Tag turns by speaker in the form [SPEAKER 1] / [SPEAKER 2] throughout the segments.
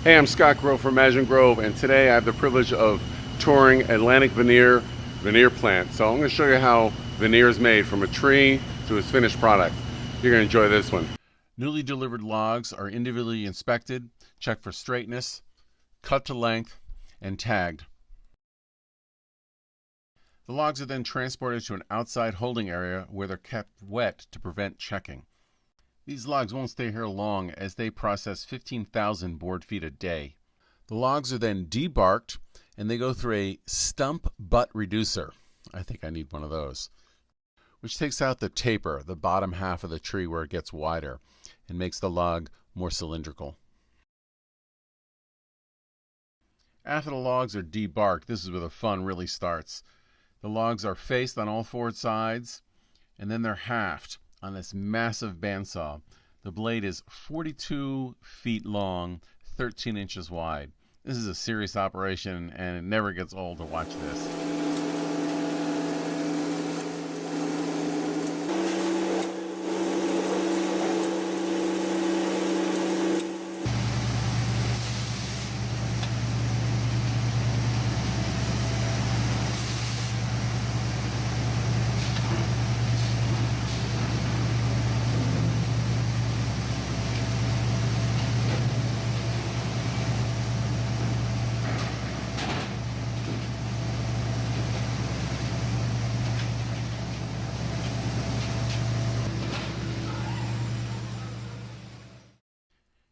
[SPEAKER 1] Hey, I'm Scott Grove from Imagine Grove, and today I have the privilege of touring Atlantic Veneer plant. So I'm going to show you how veneer is made from a tree to its finished product. You're going to enjoy this one. Newly delivered logs are individually inspected, checked for straightness, cut to length, and tagged. The logs are then transported to an outside holding area where they're kept wet to prevent checking. These logs won't stay here long as they process 15,000 board feet a day. The logs are then debarked and they go through a stump butt reducer. I think I need one of those, which takes out the taper, the bottom half of the tree where it gets wider, and makes the log more cylindrical. After the logs are debarked, this is where the fun really starts. The logs are faced on all four sides, and then they're halved on this massive bandsaw. The blade is 42 feet long, 13 inches wide. This is a serious operation, and it never gets old to watch this.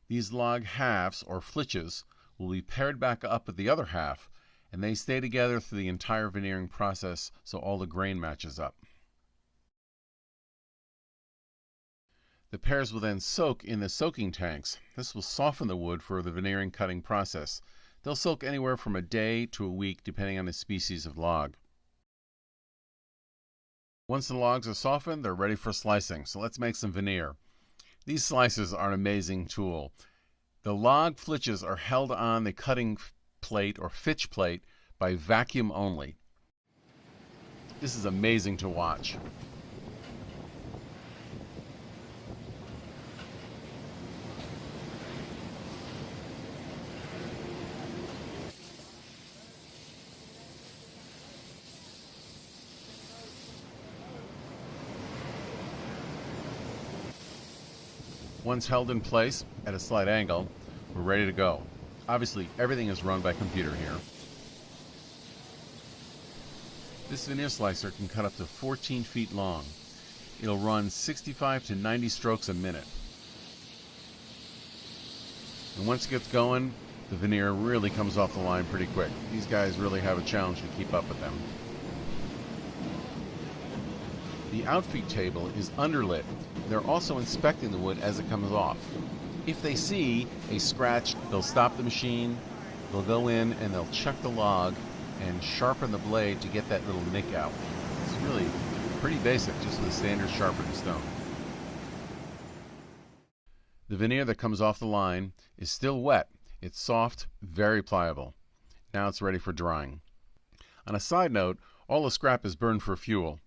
[SPEAKER 1] These log halves, or flitches, will be paired back up with the other half, and they stay together through the entire veneering process so all the grain matches up. The pairs will then soak in the soaking tanks. This will soften the wood for the veneering cutting process. They'll soak anywhere from a day to a week depending on the species of log. Once the logs are softened, they're ready for slicing, so let's make some veneer. These slicers are an amazing tool. The log flitches are held on the cutting plate or fitch plate by vacuum only. This is amazing to watch. Once held in place at a slight angle, we're ready to go. Obviously, everything is run by computer here. This veneer slicer can cut up to 14 feet long. It'll run 65 to 90 strokes a minute. And once it gets going, the veneer really comes off the line pretty quick. These guys really have a challenge to keep up with them. The outfeed table is underlit. They're also inspecting the wood as it comes off. If they see a scratch, they'll stop the machine, they'll go in and they'll check the log and sharpen the blade to get that little nick out. It's really pretty basic, just with a standard sharpened stone. The veneer that comes off the line is still wet. It's soft, very pliable. Now it's ready for drying. On a side note, all the scrap is burned for fuel.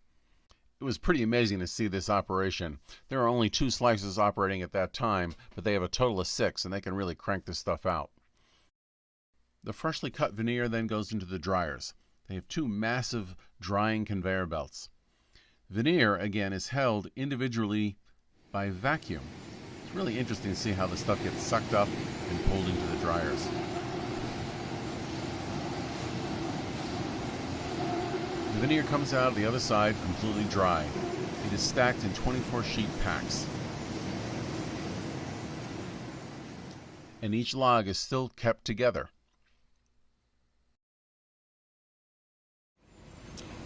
[SPEAKER 1] It was pretty amazing to see this operation. There are only 2 slicers operating at that time, but they have a total of 6, and they can really crank this stuff out. The freshly cut veneer then goes into the dryers. They have 2 massive drying conveyor belts. Veneer, again, is held individually by vacuum. It's really interesting to see how the stuff gets sucked up and pulled into the dryers. The veneer comes out the other side completely dry. It is stacked in 24-sheet packs. And each log is still kept together.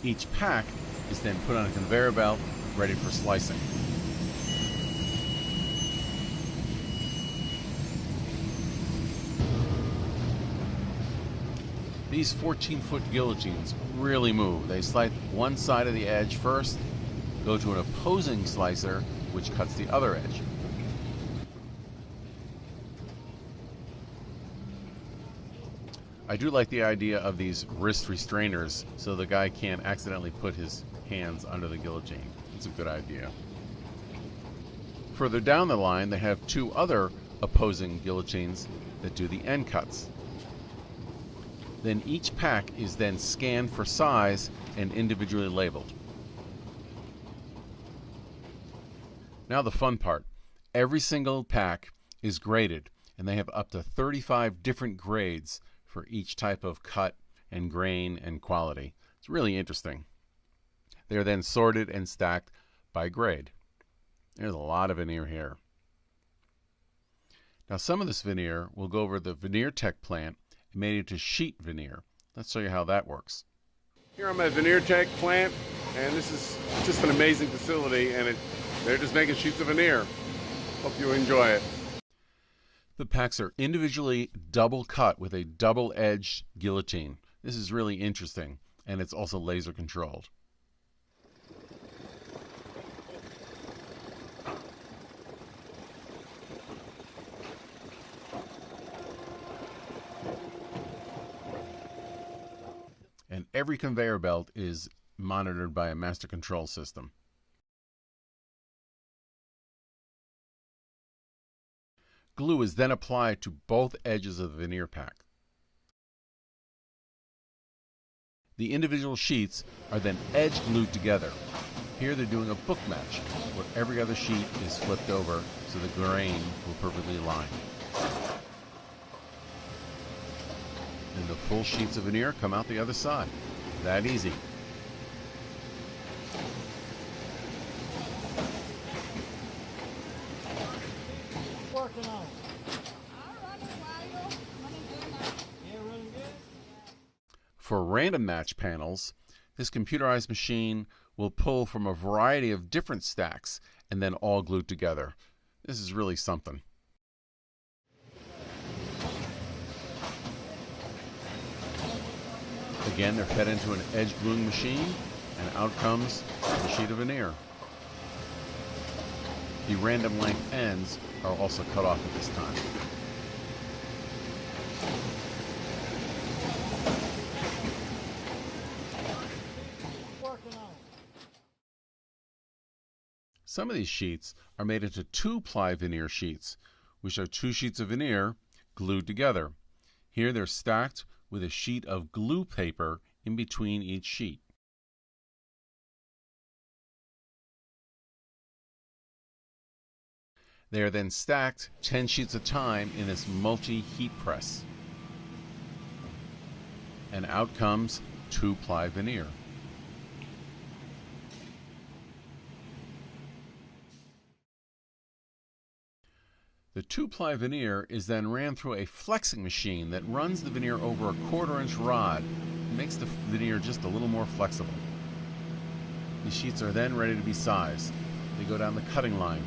[SPEAKER 1] Each pack is then put on a conveyor belt, ready for slicing. These 14-foot guillotines really move. They slice one side of the edge first, go to an opposing slicer, which cuts the other edge. I do like the idea of these wrist restrainers so the guy can't accidentally put his hands under the guillotine. It's a good idea. Further down the line, they have two other opposing guillotines that do the end cuts. Then each pack is then scanned for size and individually labeled. Now the fun part. Every single pack is graded, and they have up to 35 different grades for each type of cut and grain and quality. It's really interesting. They are then sorted and stacked by grade. There's a lot of veneer here. Now some of this veneer will go over the veneer tech plant and made into sheet veneer. Let's show you how that works.
[SPEAKER 2] Here I'm at Veneer Tech plant, and this is just an amazing facility, and they're just making sheets of veneer. Hope you enjoy it.
[SPEAKER 1] The packs are individually double cut with a double-edged guillotine. This is really interesting, and it's also laser controlled. And every conveyor belt is monitored by a master control system. Glue is then applied to both edges of the veneer pack. The individual sheets are then edge glued together. Here they're doing a book match, where every other sheet is flipped over so the grain will perfectly align. And the full sheets of veneer come out the other side. That easy.
[SPEAKER 3] Working on it.
[SPEAKER 1] For random match panels, this computerized machine will pull from a variety of different stacks and then all glued together. This is really something. Again, they're fed into an edge gluing machine, and out comes the sheet of veneer. The random length ends are also cut off at this time.
[SPEAKER 3] Working on it.
[SPEAKER 1] Some of these sheets are made into 2-ply veneer sheets, which are 2 sheets of veneer glued together. Here they're stacked with a sheet of glue paper in between each sheet. They are then stacked 10 sheets at a time in this multi-heat press. And out comes 2-ply veneer. The 2-ply veneer is then ran through a flexing machine that runs the veneer over a 1/4-inch rod and makes the veneer just a little more flexible. The sheets are then ready to be sized. They go down the cutting line.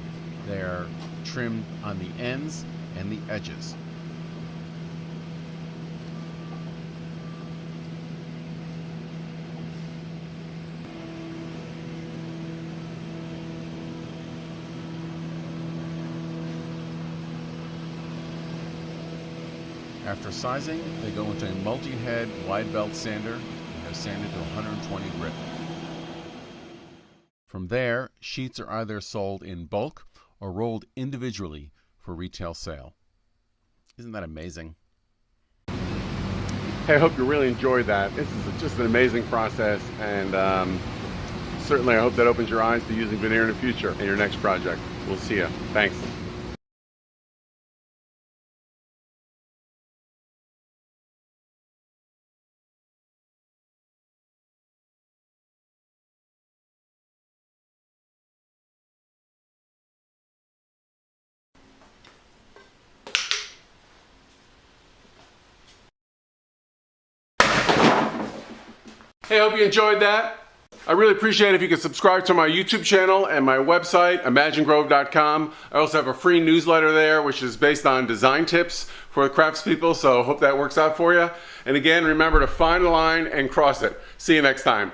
[SPEAKER 1] They are trimmed on the ends and the edges. After sizing, they go into a multi-head wide belt sander and are sanded to 120 grit. From there, sheets are either sold in bulk or rolled individually for retail sale. Isn't that amazing?
[SPEAKER 2] Hey, I hope you really enjoyed that. This is just an amazing process, and certainly I hope that opens your eyes to using veneer in the future in your next project. We'll see you. Thanks. Hey, I hope you enjoyed that. I really appreciate it if you could subscribe to my YouTube channel and my website, imaginegrove.com. I also have a free newsletter there, which is based on design tips for craftspeople, so hope that works out for you. And again, remember to find a line and cross it. See you next time.